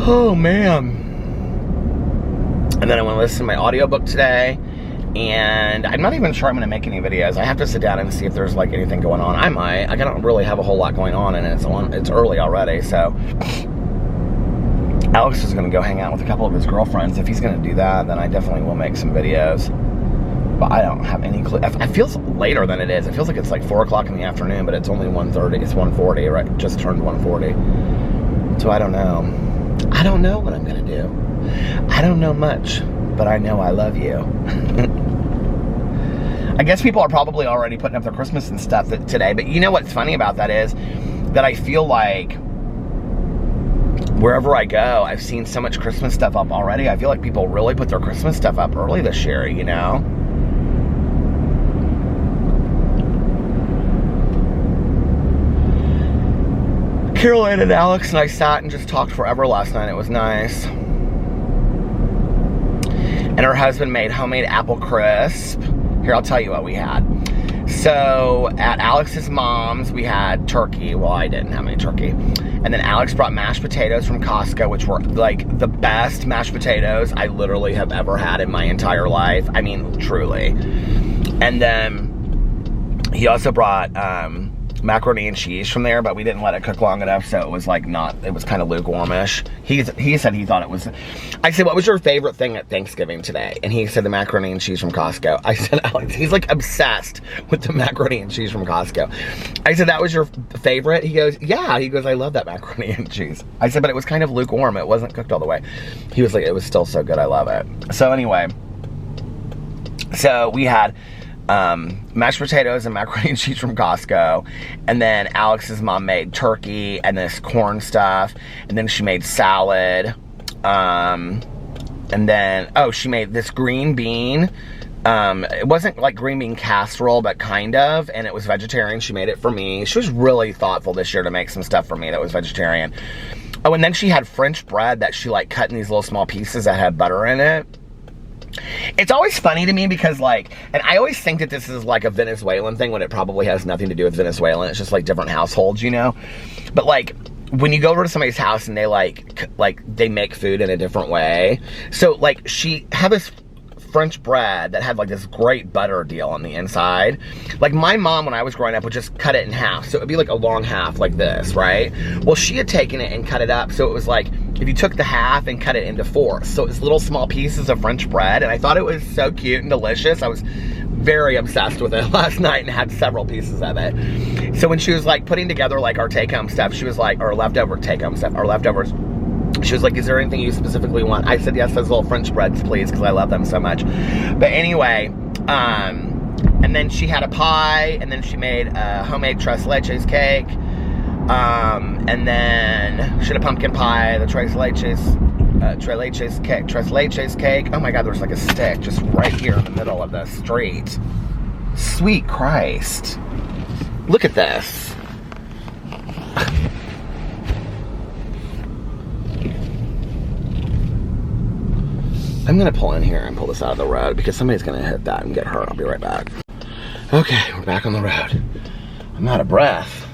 Oh man. And then I want to listen to my audiobook today. And I'm not even sure I'm going to make any videos. I have to sit down and see if there's like anything going on. I might. I don't really have a whole lot going on, and it's early already. So Alex is going to go hang out with a couple of his girlfriends. If he's going to do that, then I definitely will make some videos. But I don't have any clue. It feels later than it is. It feels like it's like 4 o'clock in the afternoon, but it's only 1:30. It's 1:40, right? Just turned 1:40. So I don't know. I don't know what I'm going to do. I don't know much, but I know I love you. I guess people are probably already putting up their Christmas and stuff today, but you know what's funny about that is that I feel like wherever I go, I've seen so much Christmas stuff up already. I feel like people really put their Christmas stuff up early this year, you know? Caroline and Alex and I sat and just talked forever last night. It was nice. And her husband made homemade apple crisp. Here, I'll tell you what we had. So, at Alex's mom's, we had turkey. Well, I didn't have any turkey. And then Alex brought mashed potatoes from Costco, which were, like, the best mashed potatoes I literally have ever had in my entire life. I mean, truly. And then he also brought macaroni and cheese from there, but we didn't let it cook long enough, so it was like it was kind of lukewarmish. He said he thought it was. I said, what was your favorite thing at Thanksgiving today? And he said the macaroni and cheese from Costco. I said, Alex, he's like obsessed with the macaroni and cheese from Costco. I said, that was your favorite? He goes, yeah. He goes, I love that macaroni and cheese. I said, but it was kind of lukewarm. It wasn't cooked all the way. He was like, it was still so good. I love it. So anyway, so we had mashed potatoes and macaroni and cheese from Costco, and then Alex's mom made turkey and this corn stuff, and then she made salad, and then she made this green bean. It wasn't like green bean casserole, but kind of, and it was vegetarian. She made it for me. She was really thoughtful this year to make some stuff for me that was vegetarian. Oh, and then she had French bread that she like cut in these little small pieces that had butter in it. It's always funny to me because, like, and I always think that this is like a Venezuelan thing when it probably has nothing to do with Venezuelan. It's just like different households, you know? But like, when you go over to somebody's house and they like they make food in a different way. So like, she had this French bread that had like this great butter deal on the inside. Like my mom, when I was growing up, would just cut it in half. So it would be like a long half like this, right? Well, she had taken it and cut it up. So it was like, if you took the half and cut it into fourths. So it was little small pieces of French bread. And I thought it was so cute and delicious. I was very obsessed with it last night and had several pieces of it. So when she was like putting together like our take-home stuff, she was like, or leftover take-home stuff, our leftovers, she was like, is there anything you specifically want? I said, yes, those little French breads, please, because I love them so much. But anyway, and then she had a pie, and then she made a homemade tres leches cake, and then she had a pumpkin pie, the tres leches cake. Oh my God, there's like a stick just right here in the middle of the street. Sweet Christ. Look at this. I'm gonna pull in here and pull this out of the road because somebody's gonna hit that and get hurt. I'll be right back. Okay, we're back on the road. I'm out of breath.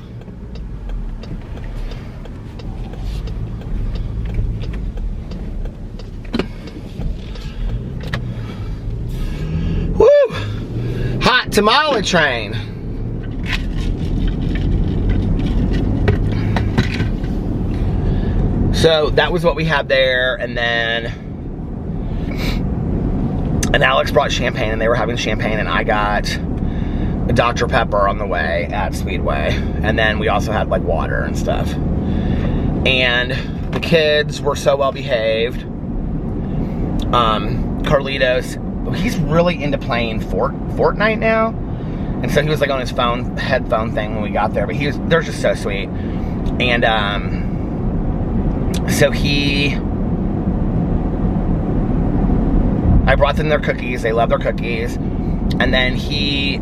Woo! Hot tamale train. So that was what we had there, and then And Alex brought champagne, and they were having champagne, and I got a Dr. Pepper on the way at Speedway. And then we also had, like, water and stuff. And the kids were so well behaved. Carlitos, he's really into playing Fortnite now. And so he was, like, on his headphone thing when we got there. But they're just so sweet. And, so I brought them their cookies. They love their cookies. And then he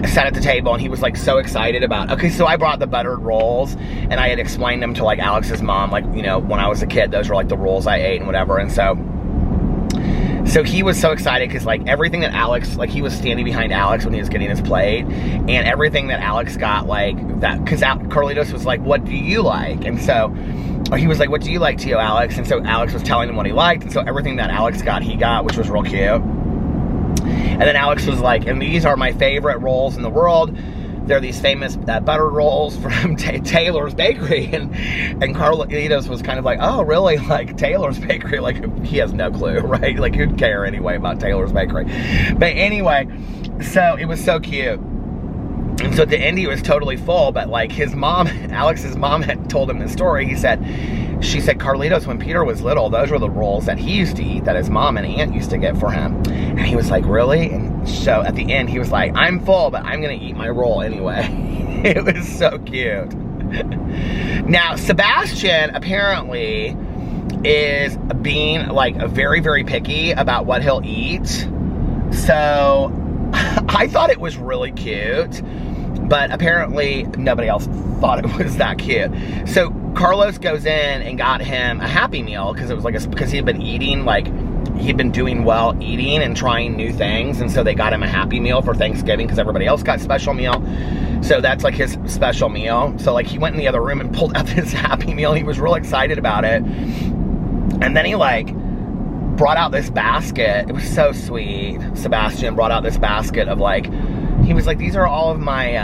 sat at the table, and he was, like, so excited about, okay, so I brought the buttered rolls, and I had explained them to, like, Alex's mom, like, you know, when I was a kid, those were, like, the rolls I ate and whatever. And so he was so excited because, like, everything that Alex, like, he was standing behind Alex when he was getting his plate, and everything that Alex got, like, that, because Carlitos was like, what do you like? And so he was like, what do you like, Tio, Alex? And so Alex was telling him what he liked, and so everything that Alex got, he got, which was real cute. And then Alex was like, and these are my favorite rolls in the world. They're these famous buttered rolls from Taylor's Bakery. And Carlitos was kind of like, oh, really? Like, Taylor's Bakery? Like, he has no clue, right? Like, who'd care anyway about Taylor's Bakery? But anyway, so it was so cute. And so at the end, he was totally full, but, like, his mom, Alex's mom had told him the story. She said, Carlitos, when Peter was little, those were the rolls that he used to eat, that his mom and aunt used to get for him. And he was like, really? And so at the end, he was like, I'm full, but I'm going to eat my roll anyway. It was so cute. Now, Sebastian apparently is being, like, very, very picky about what he'll eat. So I thought it was really cute, but apparently nobody else thought it was that cute. So Carlos goes in and got him a Happy Meal because it was like because he had been eating, like, he'd been doing well eating and trying new things, and so they got him a Happy Meal for Thanksgiving because everybody else got special meal. So that's, like, his special meal. So, like, he went in the other room and pulled out this Happy Meal. He was real excited about it. And then he, like, brought out this basket. It was so sweet. Sebastian brought out this basket of, like, he was like, these are all of my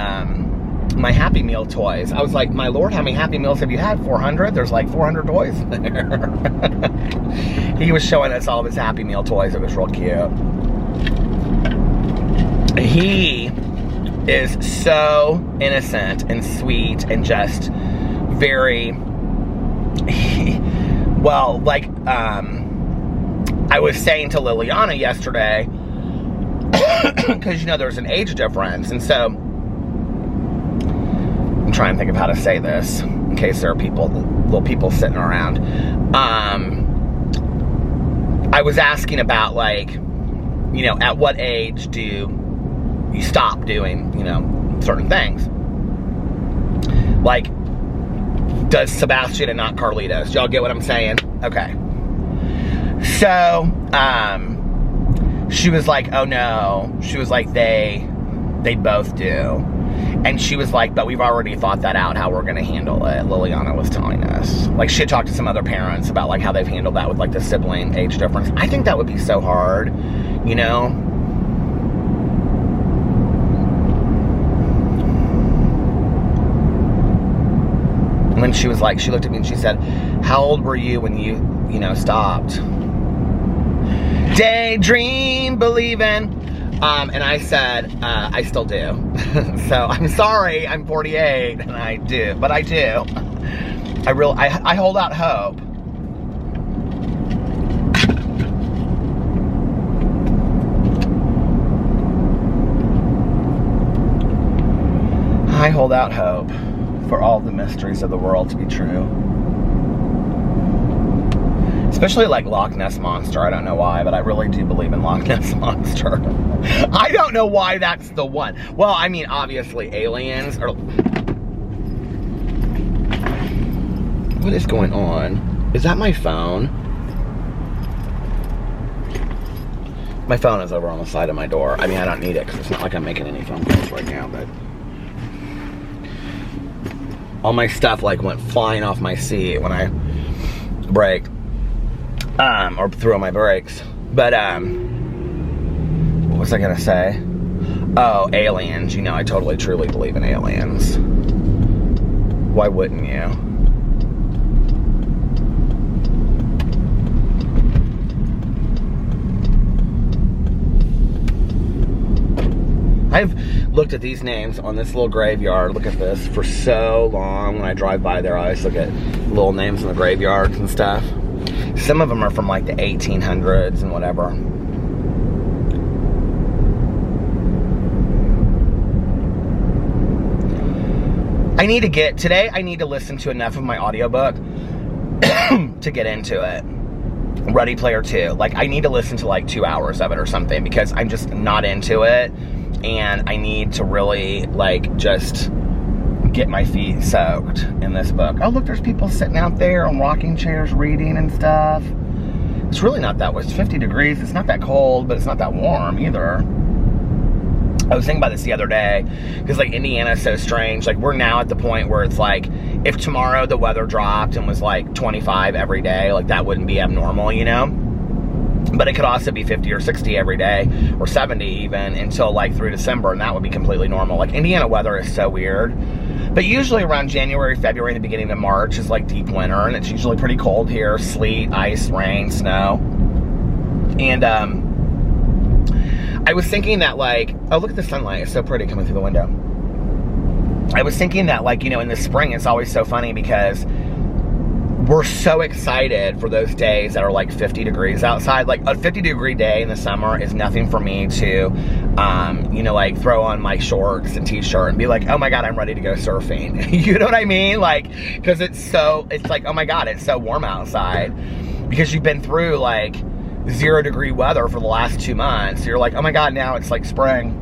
my Happy Meal toys. I was like, my lord, how many Happy Meals have you had? 400? There's like 400 toys in there. He was showing us all of his Happy Meal toys. It was real cute. He is so innocent and sweet and just very, well, like, I was saying to Liliana yesterday, because, you know, there's an age difference, and so I'm trying to think of how to say this in case there are little people sitting around. I was asking about, like, you know, at what age do you stop doing, you know, certain things? Like, does Sebastian and not Carlitos? Y'all get what I'm saying? Okay. So, she was like, oh no. She was like, they both do. And she was like, but we've already thought that out, how we're gonna handle it. Liliana was telling us. Like, she had talked to some other parents about, like, how they've handled that with, like, the sibling age difference. I think that would be so hard, you know? And then she was like, she looked at me and she said, how old were you when you know, stopped? Daydream, believing. And I said, I still do. So I'm sorry, I'm 48, and I do, but I do. I hold out hope. I hold out hope for all the mysteries of the world to be true. Especially, like, Loch Ness Monster. I don't know why, but I really do believe in Loch Ness Monster. I don't know why that's the one. Well, I mean, obviously, aliens are... What is going on? Is that my phone? My phone is over on the side of my door. I mean, I don't need it, because it's not like I'm making any phone calls right now, but... all my stuff, like, went flying off my seat when I braked. Or threw on my brakes. But, what was I gonna say? Oh, aliens. You know, I totally, truly believe in aliens. Why wouldn't you? I've looked at these names on this little graveyard, look at this, for so long. When I drive by there, I always look at little names in the graveyards and stuff. Some of them are from like the 1800s and whatever. I need to listen to enough of my audiobook to get into it. Ready Player 2. Like, I need to listen to like 2 hours of it or something, because I'm just not into it, and I need to really like just get my feet soaked in this book. Oh, look, there's people sitting out there on rocking chairs reading and stuff. It's really not that, it's 50 degrees. It's not that cold, but it's not that warm either. I was thinking about this the other day, because like Indiana's so strange. Like, we're now at the point where it's like, if tomorrow the weather dropped and was like 25 every day, like that wouldn't be abnormal, you know? But it could also be 50 or 60 every day, or 70 even, until like through December, and that would be completely normal. Like, Indiana weather is so weird. But usually around January, February, and the beginning of March is like deep winter, and it's usually pretty cold here. Sleet, ice, rain, snow. And I was thinking that, like, oh, look at the sunlight. It's so pretty coming through the window. I was thinking that, like, you know, in the spring, it's always so funny because we're so excited for those days that are like 50 degrees outside. Like, a 50-degree day in the summer is nothing for me to, you know, like, throw on my shorts and t-shirt and be like, oh my God, I'm ready to go surfing. You know what I mean? Like, because it's like, oh my God, it's so warm outside. Because you've been through, like, 0-degree weather for the last 2 months. You're like, oh my God, now it's like spring.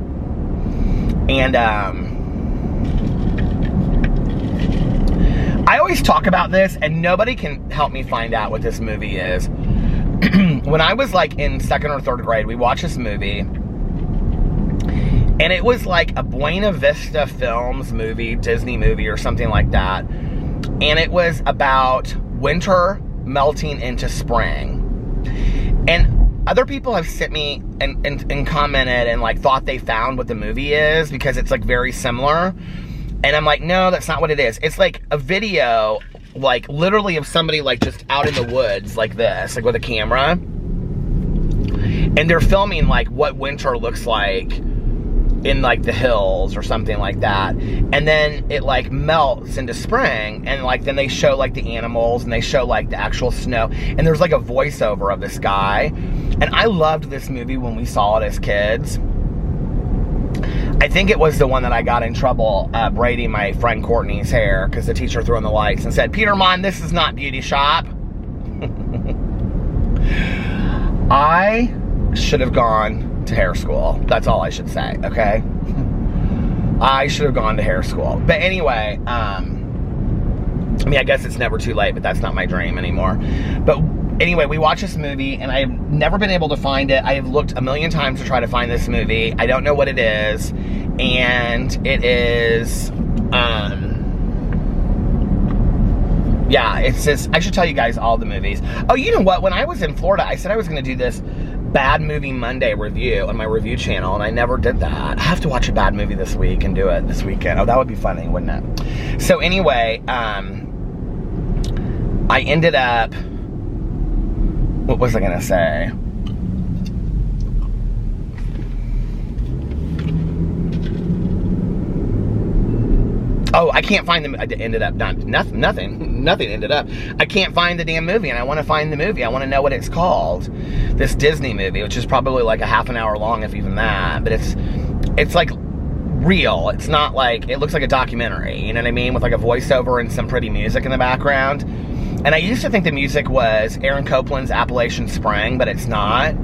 And I always talk about this, and nobody can help me find out what this movie is. When I was like in 2nd or 3rd grade, we watched this movie, and it was like a Buena Vista Films movie, Disney movie or something like that. And it was about winter melting into spring. And other people have sent me and commented and like thought they found what the movie is, because it's like very similar. And I'm like, no, that's not what it is. It's like a video, like literally of somebody like just out in the woods like this, like with a camera. And they're filming like what winter looks like in like the hills or something like that. And then it like melts into spring, and like then they show like the animals, and they show like the actual snow, and there's like a voiceover of this guy. And I loved this movie when we saw it as kids. I think it was the one that I got in trouble braiding my friend Courtney's hair, because the teacher threw on the lights and said, Peter Monn, this is not beauty shop. I should have gone to hair school. That's all I should say, okay? I should have gone to hair school. But anyway, I mean, I guess it's never too late, but that's not my dream anymore. But anyway, we watched this movie, and I have never been able to find it. I have looked a million times to try to find this movie. I don't know what it is. And it is, yeah, it's just, I should tell you guys all the movies. Oh, you know what? When I was in Florida, I said I was going to do this Bad Movie Monday review on my review channel, and I never did that. I have to watch a bad movie this week and do it this weekend. Oh, that would be funny, wouldn't it? So anyway, I ended up, what was I going to say? Oh, I can't find them. I ended up nothing ended up. I can't find the damn movie, and I want to find the movie. I want to know what it's called. This Disney movie, which is probably like a half an hour long, if even that. But it's like real. It's not like, it looks like a documentary. You know what I mean? With like a voiceover and some pretty music in the background. And I used to think the music was Aaron Copland's Appalachian Spring, but it's not.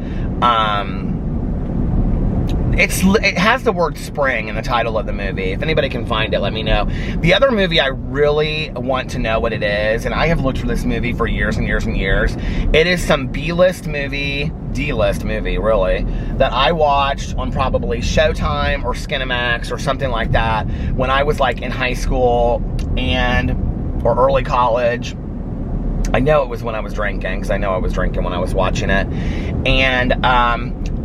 It has the word spring in the title of the movie. If anybody can find it, let me know. The other movie I really want to know what it is, and I have looked for this movie for years and years and years. It is some B-list movie, D-list movie, really, that I watched on probably Showtime or Skinemax or something like that when I was like in high school or early college. I know it was when I was drinking, because I know I was drinking when I was watching it. And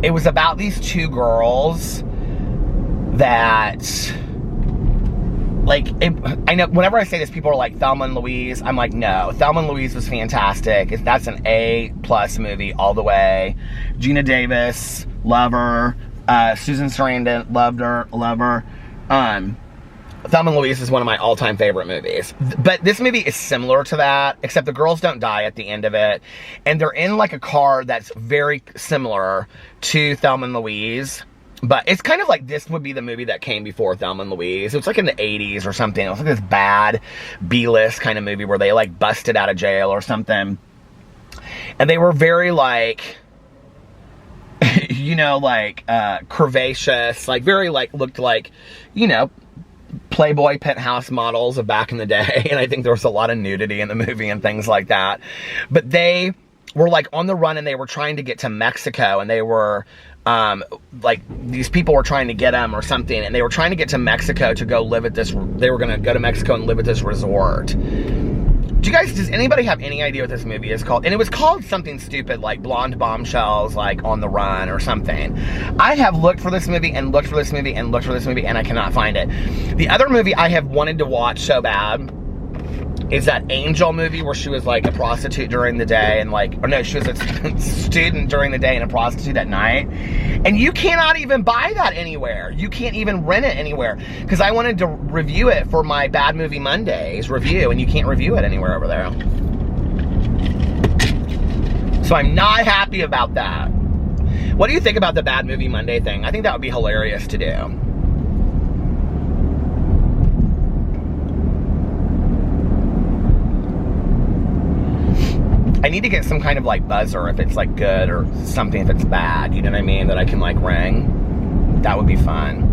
it was about these two girls that, like, I know whenever I say this, people are like, Thelma and Louise. I'm like, no, Thelma and Louise was fantastic. That's an A+ movie all the way. Gina Davis, love her. Susan Sarandon, love her. Thelma and Louise is one of my all-time favorite movies. But this movie is similar to that, except the girls don't die at the end of it. And they're in like a car that's very similar to Thelma and Louise. But it's kind of like this would be the movie that came before Thelma and Louise. It was like in the 80s or something. It was like this bad B-list kind of movie where they like busted out of jail or something. And they were very like, you know, like curvaceous, like very like looked like, you know, Playboy penthouse models of back in the day. And I think there was a lot of nudity in the movie and things like that. But they were like on the run and they were trying to get to Mexico, and they were like these people were trying to get them or something, and they were trying to get to Mexico to go live at this, they were going to go to Mexico and live at this resort. Does anybody have any idea what this movie is called? And it was called something stupid like Blonde Bombshells, like On the Run or something. I have looked for this movie and looked for this movie and looked for this movie, and I cannot find it. The other movie I have wanted to watch so bad is that Angel movie where she was like a prostitute during the day and like, or no, she was a student during the day and a prostitute at night. And you cannot even buy that anywhere. You can't even rent it anywhere. Because I wanted to review it for my Bad Movie Mondays review, and you can't review it anywhere over there. So I'm not happy about that. What do you think about the Bad Movie Monday thing? I think that would be hilarious to do. I need to get some kind of like buzzer if it's like good, or something if it's bad, you know what I mean, that I can like ring. That would be fun.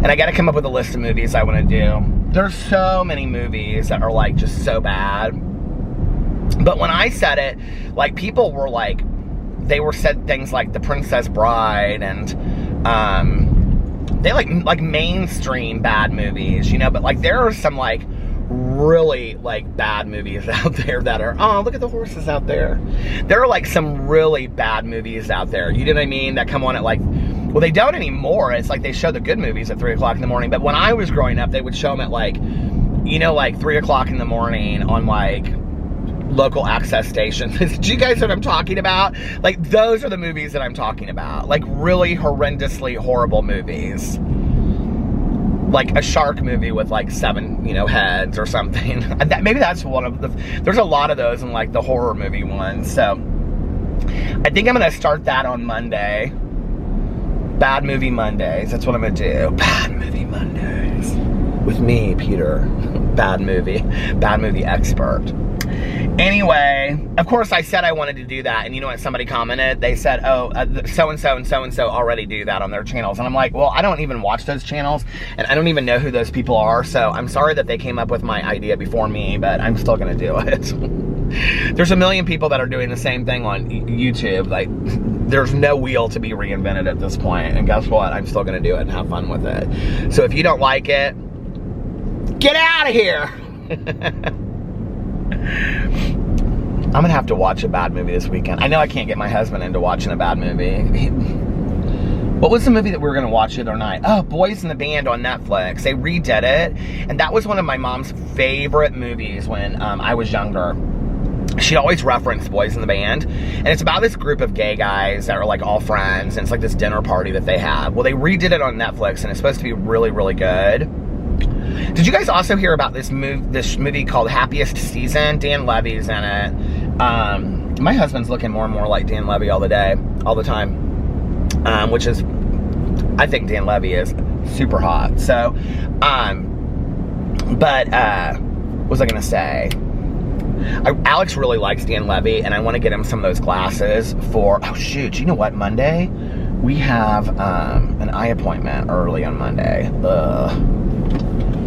And I gotta come up with a list of movies I want to do. There's so many movies that are like just so bad. But when I said it, like people were like, they were said things like The Princess Bride and they like mainstream bad movies, you know, but like there are some like really like bad movies out there that are, oh, look at the horses out there. There are like some really bad movies out there, you know what I mean, that come on at like, well, they don't anymore. It's like they show the good movies at 3 o'clock in the morning. But when I was growing up, they would show them at like, you know, like 3 o'clock in the morning on like local access stations. Do you guys know what I'm talking about? Like those are the movies that I'm talking about. Like really horrendously horrible movies. Like a shark movie with like 7, you know, heads or something. Maybe that's one of the, there's a lot of those in like the horror movie ones. So I think I'm gonna start that on Monday. Bad Movie Mondays, that's what I'm gonna do. Bad Movie Mondays. With me, Peter. Bad movie expert. Anyway, of course I said I wanted to do that, and you know what somebody commented? They said, oh, so-and-so and so-and-so already do that on their channels. And I'm like, well, I don't even watch those channels, and I don't even know who those people are, so I'm sorry that they came up with my idea before me, but I'm still gonna do it. There's a million people that are doing the same thing on YouTube. Like, there's no wheel to be reinvented at this point, and guess what? I'm still gonna do it and have fun with it. So if you don't like it, get out of here! I'm gonna have to watch a bad movie this weekend. I know I can't get my husband into watching a bad movie. What was the movie that we were gonna watch the other night? Oh, Boys in the Band on Netflix. They redid it, and that was one of my mom's favorite movies when I was younger. She'd always reference Boys in the Band, and it's about this group of gay guys that are like all friends, and it's like this dinner party that they have. Well, they redid it on Netflix, and it's supposed to be really, really good. Did you guys also hear about this movie called Happiest Season? Dan Levy's in it. My husband's looking more and more like Dan Levy all the time. Which is, I think Dan Levy is super hot. So, what was I gonna say? Alex really likes Dan Levy, and I want to get him some of those glasses for, oh shoot, you know what, Monday? We have an eye appointment early on Monday.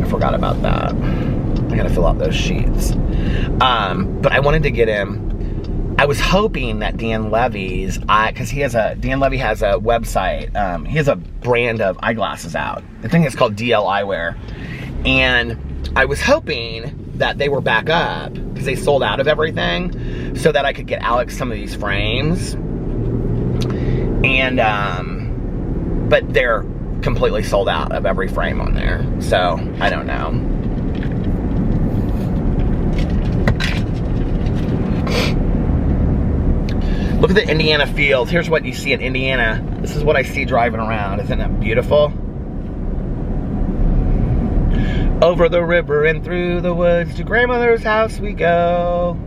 I forgot about that. I gotta fill out those sheets. But I wanted to get him, I was hoping that Dan Levy's, because Dan Levy has a website, he has a brand of eyeglasses out. I think it's called DL Eyewear. And I was hoping that they were back up, because they sold out of everything, so that I could get Alex some of these frames. And, but they're completely sold out of every frame on there. So, I don't know. Look at the Indiana fields. Here's what you see in Indiana. This is what I see driving around. Isn't that beautiful? Over the river and through the woods to grandmother's house we go.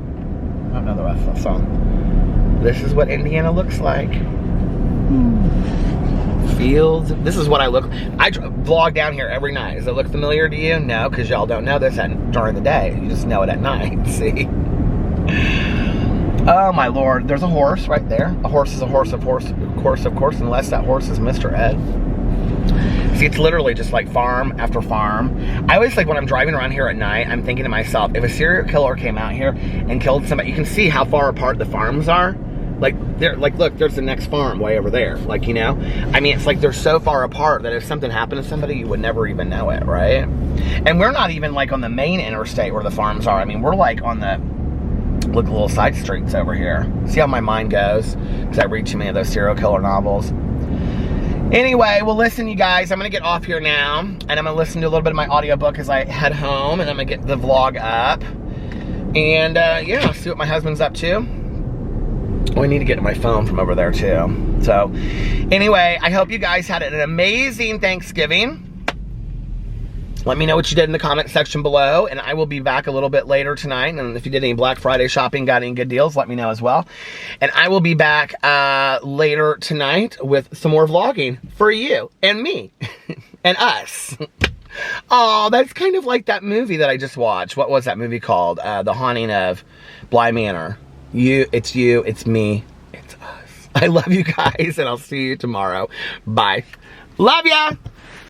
I don't know the rest of the song. This is what Indiana looks like. Fields. This is what I look. I vlog down here every night. Does it look familiar to you? No, because y'all don't know this during the day. You just know it at night. See? Oh my Lord. There's a horse right there. A horse is a horse, of course, unless that horse is Mr. Ed. See, it's literally just like farm after farm. I always, like, when I'm driving around here at night, I'm thinking to myself, if a serial killer came out here and killed somebody, you can see how far apart the farms are. Like, look, there's the next farm way over there. Like, you know? I mean, it's like they're so far apart that if something happened to somebody, you would never even know it, right? And we're not even, like, on the main interstate where the farms are. I mean, we're, like, on the, look, little side streets over here. See how my mind goes? Because I read too many of those serial killer novels. Anyway, well, listen, you guys, I'm going to get off here now, and I'm going to listen to a little bit of my audiobook as I head home, and I'm going to get the vlog up, and, yeah, see what my husband's up to. Oh, I need to get my phone from over there, too. So, anyway, I hope you guys had an amazing Thanksgiving. Let me know what you did in the comment section below, and I will be back a little bit later tonight. And if you did any Black Friday shopping, got any good deals, let me know as well. And I will be back later tonight with some more vlogging for you and me and us. Oh, that's kind of like that movie that I just watched. What was that movie called? The Haunting of Bly Manor. It's me, it's us. I love you guys, and I'll see you tomorrow. Bye. Love ya!